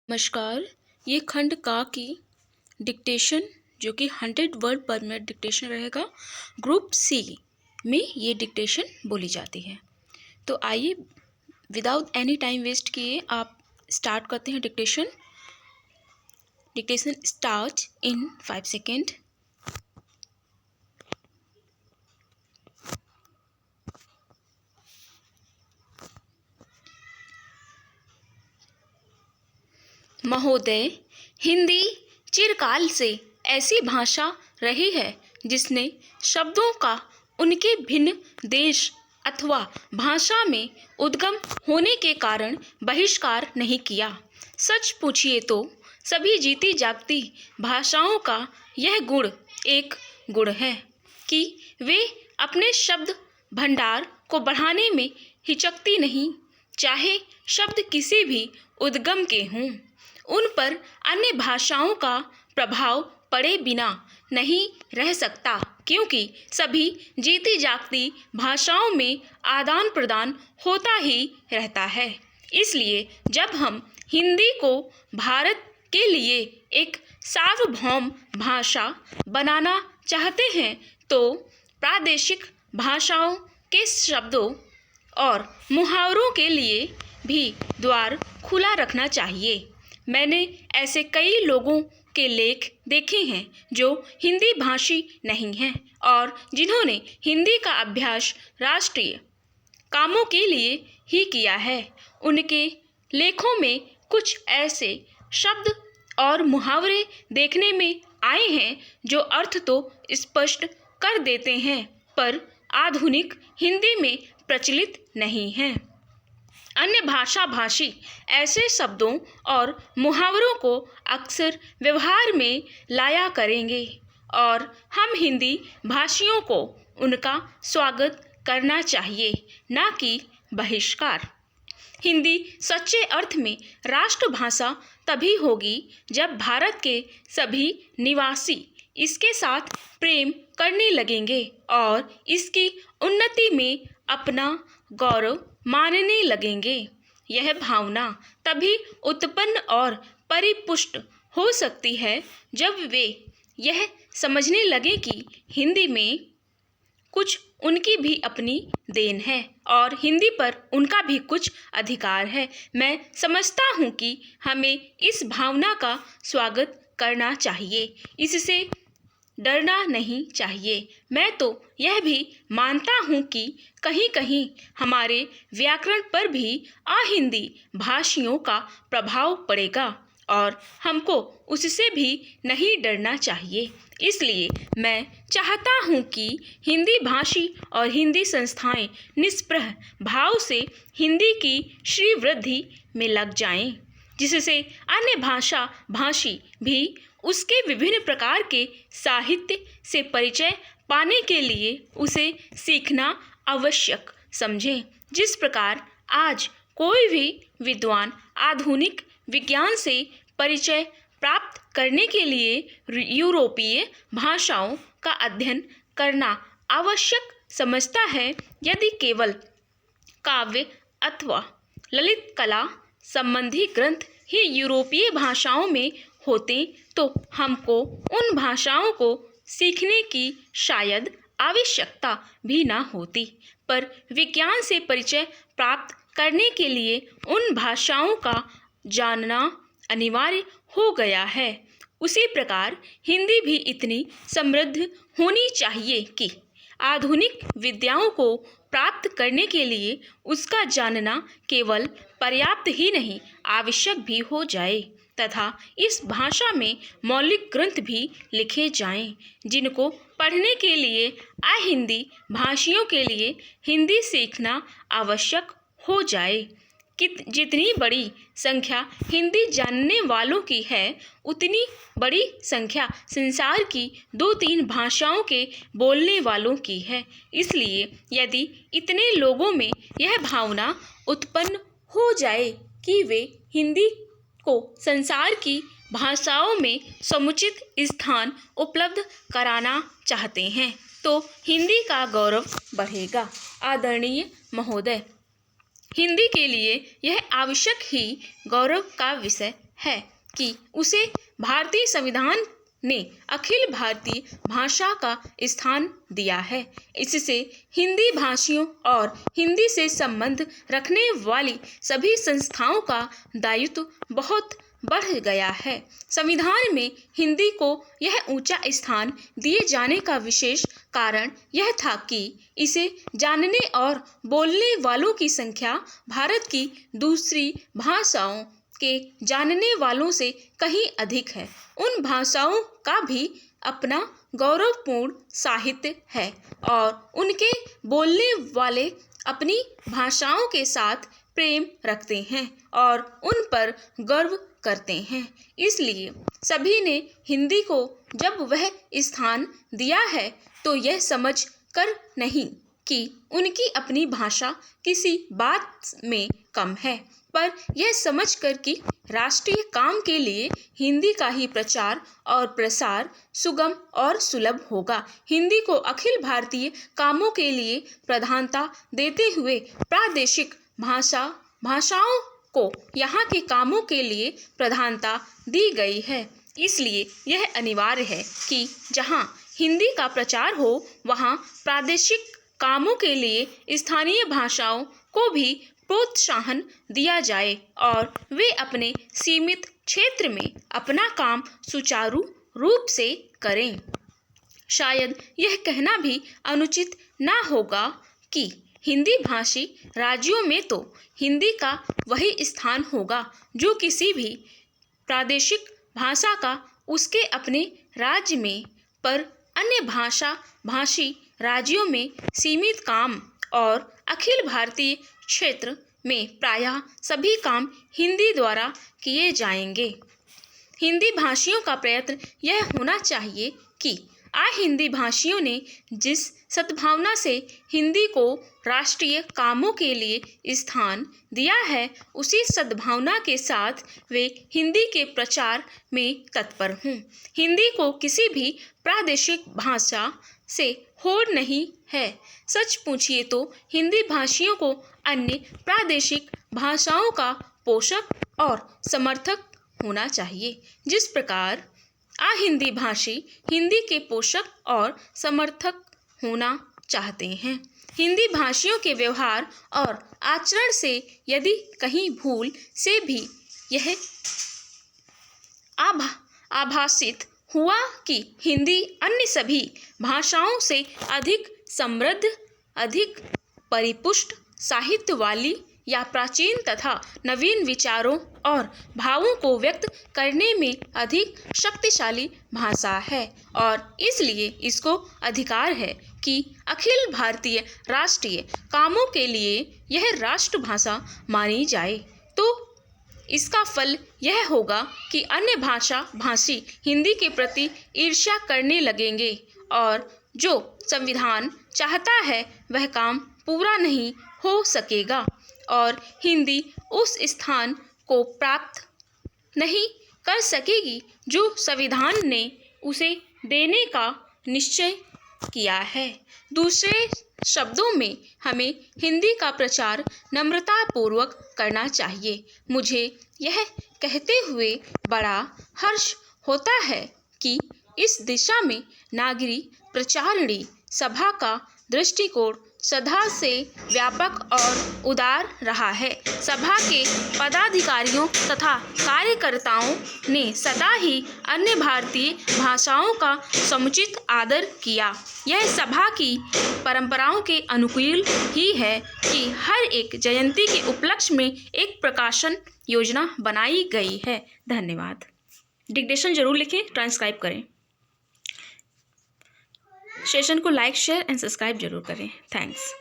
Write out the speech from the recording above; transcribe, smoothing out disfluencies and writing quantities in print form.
नमस्कार। ये खंड का की डिक्टेशन जो कि 100 वर्ड पर मिनट डिक्टेशन रहेगा, ग्रुप सी में ये डिक्टेशन बोली जाती है। तो आइए विदाउट एनी टाइम वेस्ट किए आप स्टार्ट करते हैं dictation. Dictation start in 5 second. महोदय, हिंदी चिरकाल से ऐसी भाषा रही है जिसने शब्दों का उनके भिन्न देश अथवा भाषा में उद्गम होने के कारण बहिष्कार नहीं किया। सच पूछिए तो सभी जीती जागती भाषाओं का यह गुण एक गुण है कि वे अपने शब्द भंडार को बढ़ाने में हिचकती नहीं, चाहे शब्द किसी भी उद्गम के हों। उन पर अन्य भाषाओं का प्रभाव पड़े बिना नहीं रह सकता, क्योंकि सभी जीती जागती भाषाओं में आदान प्रदान होता ही रहता है। इसलिए जब हम हिंदी को भारत के लिए एक सार्वभौम भाषा बनाना चाहते हैं तो प्रादेशिक भाषाओं के शब्दों और मुहावरों के लिए भी द्वार खुला रखना चाहिए। मैंने ऐसे कई लोगों के लेख देखे हैं जो हिंदी भाषी नहीं हैं और जिन्होंने हिंदी का अभ्यास राष्ट्रीय कामों के लिए ही किया है। उनके लेखों में कुछ ऐसे शब्द और मुहावरे देखने में आए हैं जो अर्थ तो स्पष्ट कर देते हैं पर आधुनिक हिंदी में प्रचलित नहीं हैं। अन्य भाषा भाषी ऐसे शब्दों और मुहावरों को अक्सर व्यवहार में लाया करेंगे और हम हिंदी भाषियों को उनका स्वागत करना चाहिए, न कि बहिष्कार। हिंदी सच्चे अर्थ में राष्ट्रभाषा तभी होगी जब भारत के सभी निवासी इसके साथ प्रेम करने लगेंगे और इसकी उन्नति में अपना गौरव मानने लगेंगे। यह भावना तभी उत्पन्न और परिपुष्ट हो सकती है जब वे यह समझने लगे कि हिंदी में कुछ उनकी भी अपनी देन है और हिंदी पर उनका भी कुछ अधिकार है। मैं समझता हूँ कि हमें इस भावना का स्वागत करना चाहिए, इससे डरना नहीं चाहिए। मैं तो यह भी मानता हूँ कि कहीं कहीं हमारे व्याकरण पर भी अहिंदी भाषियों का प्रभाव पड़ेगा और हमको उससे भी नहीं डरना चाहिए। इसलिए मैं चाहता हूँ कि हिंदी भाषी और हिंदी संस्थाएं निष्प्रह भाव से हिंदी की श्रीवृद्धि में लग जाएं, जिससे अन्य भाषा भाषी भी उसके विभिन्न प्रकार के साहित्य से परिचय पाने के लिए उसे सीखना आवश्यक समझें। जिस प्रकार आज कोई भी विद्वान आधुनिक विज्ञान से परिचय प्राप्त करने के लिए यूरोपीय भाषाओं का अध्ययन करना आवश्यक समझता है, यदि केवल काव्य अथवा ललित कला संबंधी ग्रंथ ही यूरोपीय भाषाओं में होते तो हमको उन भाषाओं को सीखने की शायद आवश्यकता भी ना होती। पर विज्ञान से परिचय प्राप्त करने के लिए उन भाषाओं का जानना अनिवार्य हो गया है। उसी प्रकार हिंदी भी इतनी समृद्ध होनी चाहिए कि आधुनिक विद्याओं को प्राप्त करने के लिए उसका जानना केवल पर्याप्त ही नहीं, आवश्यक भी हो जाए तथा इस भाषा में मौलिक ग्रंथ भी लिखे जाएं, जिनको पढ़ने के लिए अहिंदी भाषियों के लिए हिंदी सीखना आवश्यक हो जाए। जितनी बड़ी संख्या हिंदी जानने वालों की है, उतनी बड़ी संख्या संसार की 2-3 भाषाओं के बोलने वालों की है। इसलिए यदि इतने लोगों में यह भावना उत्पन्न हो जाए कि वे हिंदी को संसार की भाषाओं में समुचित स्थान उपलब्ध कराना चाहते हैं, तो हिंदी का गौरव बढ़ेगा। आदरणीय महोदय, हिंदी के लिए यह आवश्यक ही गौरव का विषय है कि उसे भारतीय संविधान ने अखिल भारतीय भाषा का स्थान दिया है। इससे हिंदी भाषियों और हिंदी से संबंध रखने वाली सभी संस्थाओं का दायित्व बहुत बढ़ गया है। संविधान में हिंदी को यह ऊंचा स्थान दिए जाने का विशेष कारण यह था कि इसे जानने और बोलने वालों की संख्या भारत की दूसरी भाषाओं के जानने वालों से कहीं अधिक है। उन भाषाओं का भी अपना गौरवपूर्ण साहित्य है और उनके बोलने वाले अपनी भाषाओं के साथ प्रेम रखते हैं और उन पर गर्व करते हैं। इसलिए सभी ने हिंदी को जब वह स्थान दिया है तो यह समझ कर नहीं कि उनकी अपनी भाषा किसी बात में कम है, पर यह समझकर कि राष्ट्रीय काम के लिए हिंदी का ही प्रचार और प्रसार सुगम और सुलभ होगा। हिंदी को अखिल भारतीय कामों के लिए प्रधानता देते हुए प्रादेशिक भाषाओं को यहाँ के कामों के लिए प्रधानता दी गई है। इसलिए यह अनिवार्य है कि जहाँ हिंदी का प्रचार हो वहाँ प्रादेशिक कामों के लिए स्थानीय भाषाओं को भी प्रोत्साहन दिया जाए और वे अपने सीमित क्षेत्र में अपना काम सुचारू रूप से करें। शायद यह कहना भी अनुचित ना होगा कि हिंदी भाषी राज्यों में तो हिंदी का वही स्थान होगा जो किसी भी प्रादेशिक भाषा का उसके अपने राज्य में, पर अन्य भाषी राज्यों में सीमित काम और अखिल भारतीय क्षेत्र में प्रायः सभी काम हिंदी द्वारा किए जाएंगे। हिंदी भाषियों का प्रयत्न यह होना चाहिए कि हिंदी भाषियों ने जिस सद्भावना से हिंदी को राष्ट्रीय कामों के लिए स्थान दिया है, उसी सद्भावना के साथ वे हिंदी के प्रचार में तत्पर हों। हिंदी को किसी भी प्रादेशिक भाषा से होड़ नहीं है। सच पूछिए तो हिंदी भाषियों को अन्य प्रादेशिक भाषाओं का पोषक और समर्थक होना चाहिए, जिस प्रकार हिंदी भाषी हिंदी के पोषक और समर्थक होना चाहते हैं। हिंदी भाषियों के व्यवहार और आचरण से यदि कहीं भूल से भी यह आभासित हुआ कि हिंदी अन्य सभी भाषाओं से अधिक समृद्ध, अधिक परिपुष्ट साहित्य वाली या प्राचीन तथा नवीन विचारों और भावों को व्यक्त करने में अधिक शक्तिशाली भाषा है और इसलिए इसको अधिकार है कि अखिल भारतीय राष्ट्रीय कामों के लिए यह राष्ट्रभाषा मानी जाए, तो इसका फल यह होगा कि अन्य भाषी हिंदी के प्रति ईर्ष्या करने लगेंगे और जो संविधान चाहता है वह काम पूरा नहीं हो सकेगा और हिंदी उस स्थान को प्राप्त नहीं कर सकेगी जो संविधान ने उसे देने का निश्चय किया है। दूसरे शब्दों में हमें हिंदी का प्रचार नम्रतापूर्वक करना चाहिए। मुझे यह कहते हुए बड़ा हर्ष होता है कि इस दिशा में नागरिक प्रचारिणी सभा का दृष्टिकोण सदा से व्यापक और उदार रहा है। सभा के पदाधिकारियों तथा कार्यकर्ताओं ने सदा ही अन्य भारतीय भाषाओं का समुचित आदर किया। यह सभा की परंपराओं के अनुकूल ही है कि हर एक जयंती के उपलक्ष्य में एक प्रकाशन योजना बनाई गई है। धन्यवाद। डिक्टेशन जरूर लिखें, ट्रांसक्राइब करें। सेशन को लाइक, शेयर एंड सब्सक्राइब जरूर करें। थैंक्स।